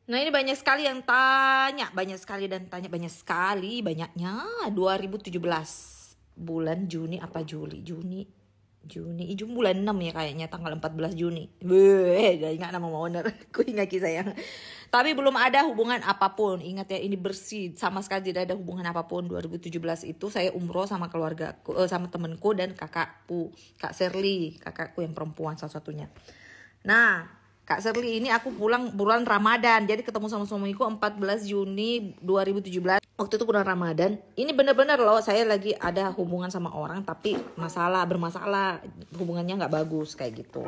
Nah ini banyak sekali yang tanya, banyak sekali dan tanya, banyak sekali, banyaknya 2017 bulan Juni apa Juli, Juni bulan 6 ya kayaknya, tanggal 14 Juni. Gak ingat nama owner, aku ingat kisah yang. Tapi belum ada hubungan apapun, ingat ya ini bersih, sama sekali tidak ada hubungan apapun. 2017 itu saya umroh sama keluargaku, sama temenku dan kakakku, Kak Serly, kakakku yang perempuan salah satunya. Nah, Kak Serly ini aku pulang bulan Ramadan. Jadi ketemu sama suamiku 14 Juni 2017. Waktu itu bulan Ramadan. Ini bener-bener loh, saya lagi ada hubungan sama orang tapi bermasalah. Hubungannya nggak bagus kayak gitu.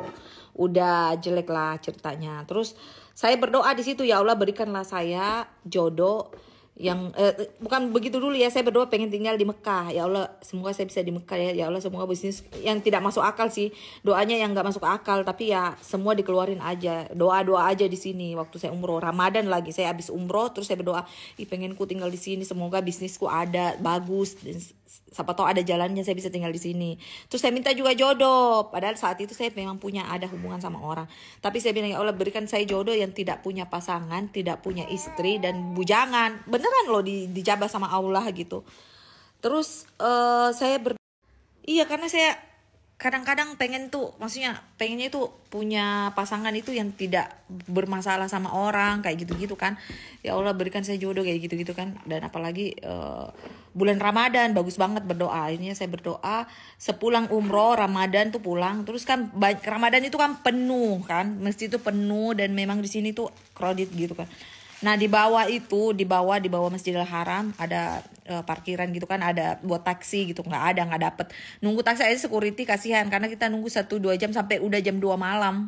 Udah jelek lah ceritanya. Terus saya berdoa di situ, ya Allah berikanlah saya jodoh yang bukan begitu dulu ya, saya berdoa pengen tinggal di Mekah, ya Allah semoga saya bisa di Mekah ya Allah semoga bisnis yang tidak masuk akal sih, doanya yang nggak masuk akal tapi ya semua dikeluarin aja, doa aja di sini. Waktu saya umroh Ramadan lagi, saya habis umroh terus saya berdoa, pengen ku tinggal di sini, semoga bisnisku ada bagus dan siapa tahu ada jalannya saya bisa tinggal di sini. Terus saya minta juga jodoh, padahal saat itu saya memang punya ada hubungan sama orang, tapi saya bilang ya Allah berikan saya jodoh yang tidak punya pasangan, tidak punya istri dan bujangan. Beneran loh dijabah sama Allah gitu. Terus iya karena saya kadang-kadang pengen tuh, maksudnya pengennya itu punya pasangan itu yang tidak bermasalah sama orang kayak gitu-gitu kan. Ya Allah berikan saya jodoh kayak gitu-gitu kan. Dan apalagi bulan Ramadan bagus banget berdoa. Akhirnya saya berdoa sepulang umroh Ramadan tuh pulang. Terus kan Ramadan itu kan penuh kan, masjid itu penuh dan memang di sini tuh crowded gitu kan. Nah di bawah Masjidil Haram ada parkiran gitu kan, ada buat taksi gitu, nggak dapet. Nunggu taksi aja security kasihan karena kita nunggu 1-2 jam sampai udah jam 2 malam.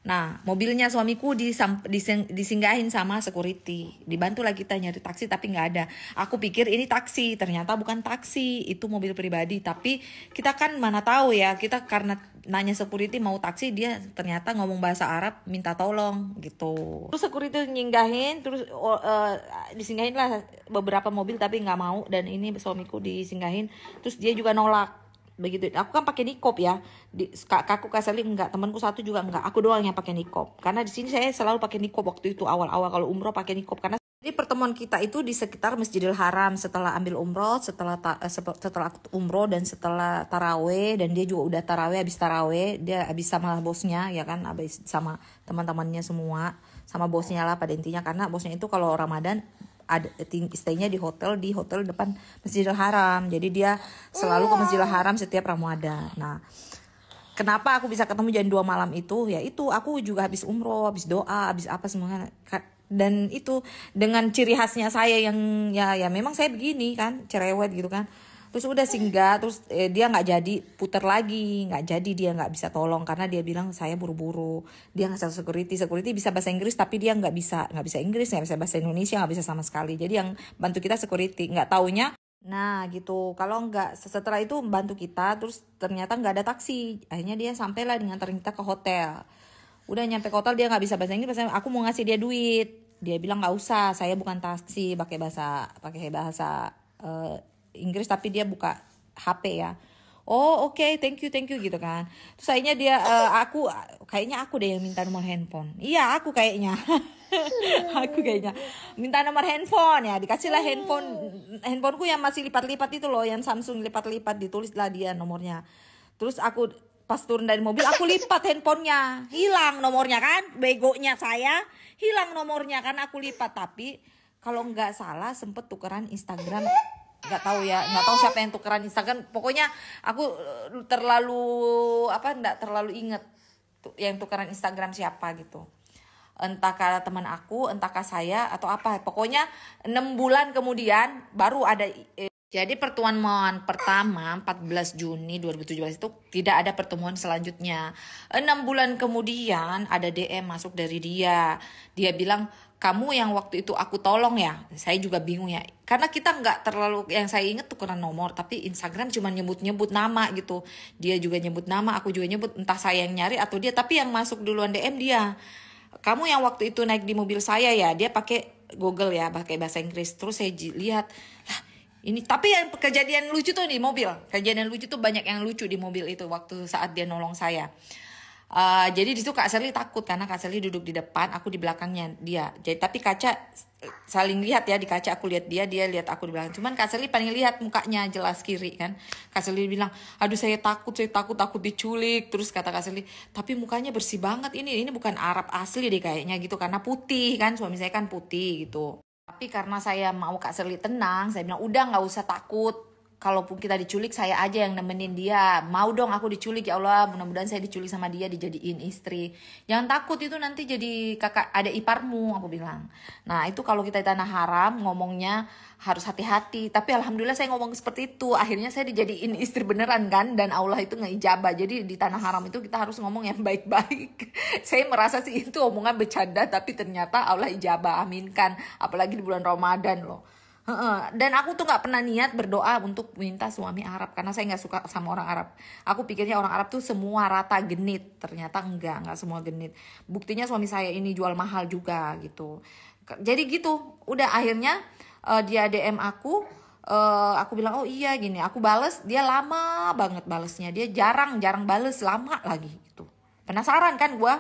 Nah mobilnya suamiku disinggahin sama security, dibantulah kita nyari taksi tapi nggak ada. Aku pikir ini taksi, ternyata bukan taksi, itu mobil pribadi. Tapi kita kan mana tahu ya, kita karena nanya security mau taksi, dia ternyata ngomong bahasa Arab minta tolong gitu. Terus security nyinggahin, terus disinggahin lah beberapa mobil tapi nggak mau, dan ini suamiku disinggahin terus dia juga nolak. Begitu, aku kan pakai nikop ya, kakakku Kasali enggak, temanku satu juga enggak, aku doang yang pakai nikop karena di sini saya selalu pakai nikop. Waktu itu awal-awal kalau umroh pakai nikop karena jadi pertemuan kita itu di sekitar Masjidil Haram setelah ambil umroh, setelah umroh dan setelah taraweh, dan dia juga udah taraweh, habis taraweh dia habis sama bosnya ya kan, habis sama teman-temannya semua, sama bosnya lah pada intinya, karena bosnya itu kalau Ramadan ada stay-nya di hotel depan Masjidil Haram. Jadi dia selalu ke Masjidil Haram setiap Ramadan. Nah, kenapa aku bisa ketemu jam 2 malam itu? Ya itu aku juga habis umroh, habis doa, habis apa semuanya. Dan itu dengan ciri khasnya saya yang ya memang saya begini kan, cerewet gitu kan. Terus udah singgah, terus dia nggak jadi putar lagi, nggak jadi, dia nggak bisa tolong karena dia bilang saya buru-buru. Dia nggak security bisa bahasa Inggris tapi dia nggak bisa Inggris, nggak bisa bahasa Indonesia, nggak bisa sama sekali. Jadi yang bantu kita security, nggak taunya. Nah gitu, kalau nggak setelah itu bantu kita, terus ternyata nggak ada taksi. Akhirnya dia sampailah nganterin kita ke hotel. Udah nyampe ke hotel dia nggak bisa bahasa Inggris, aku mau ngasih dia duit. Dia bilang nggak usah, saya bukan taksi, pakai bahasa Inggris tapi dia buka HP ya. Oh oke, thank you gitu kan. Terus akhirnya dia kayaknya aku deh yang minta nomor handphone. Iya aku kayaknya aku kayaknya minta nomor handphone ya, dikasihlah handphoneku yang masih lipat-lipat itu loh, yang Samsung lipat-lipat, ditulislah dia nomornya. Terus aku pas turun dari mobil aku lipat handphonenya, hilang nomornya kan, begonya saya, hilang nomornya kan aku lipat. Tapi kalau nggak salah sempet tukeran Instagram, nggak tahu siapa yang tukeran Instagram. Pokoknya aku nggak terlalu inget yang tukeran Instagram siapa gitu, entahkah teman aku, entahkah saya atau apa. Pokoknya 6 bulan kemudian baru ada. Jadi pertemuan pertama 14 Juni 2017 itu tidak ada pertemuan selanjutnya. 6 bulan kemudian ada DM masuk dari dia. Dia bilang, kamu yang waktu itu aku tolong ya. Saya juga bingung ya. Karena kita nggak terlalu, yang saya ingat tukeran nomor. Tapi Instagram cuma nyebut-nyebut nama gitu. Dia juga nyebut nama, aku juga nyebut. Entah saya yang nyari atau dia. Tapi yang masuk duluan DM dia. Kamu yang waktu itu naik di mobil saya ya. Dia pakai Google ya, pakai bahasa Inggris. Terus saya lihat, lah ini, tapi yang kejadian lucu tuh di mobil. Kejadian lucu tuh banyak yang lucu di mobil itu waktu saat dia nolong saya. Jadi di situ Kak Sherly takut karena Kak Sherly duduk di depan, aku di belakangnya dia. Jadi tapi kaca saling lihat ya, di kaca aku lihat dia lihat aku di belakang. Cuman Kak Sherly paling lihat mukanya jelas kiri kan. Kak Sherly bilang, aduh saya takut diculik. Terus kata Kak Sherly, tapi mukanya bersih banget ini bukan Arab asli deh kayaknya gitu karena putih kan, suami saya kan putih gitu. Tapi karena saya mau Kak Sherly tenang, saya bilang udah nggak usah takut. Kalaupun kita diculik, saya aja yang nemenin dia. Mau dong aku diculik, ya Allah, mudah-mudahan saya diculik sama dia, dijadiin istri. Jangan takut, itu nanti jadi kakak ada iparmu, aku bilang. Nah itu kalau kita di tanah haram ngomongnya harus hati-hati. Tapi alhamdulillah saya ngomong seperti itu. Akhirnya saya dijadiin istri beneran kan, dan Allah itu ngijabah. Jadi di tanah haram itu kita harus ngomong yang baik-baik. Saya merasa sih itu omongan bercanda, tapi ternyata Allah ijabah, aminkan. Apalagi di bulan Ramadan loh. Dan aku tuh nggak pernah niat berdoa untuk minta suami Arab karena saya nggak suka sama orang Arab. Aku pikirnya orang Arab tuh semua rata genit, ternyata enggak semua genit. Buktinya suami saya ini jual mahal juga gitu. Jadi gitu, udah akhirnya dia DM aku bilang oh iya gini, aku bales, dia lama banget balesnya, dia jarang bales, lama lagi gitu. Penasaran kan gua?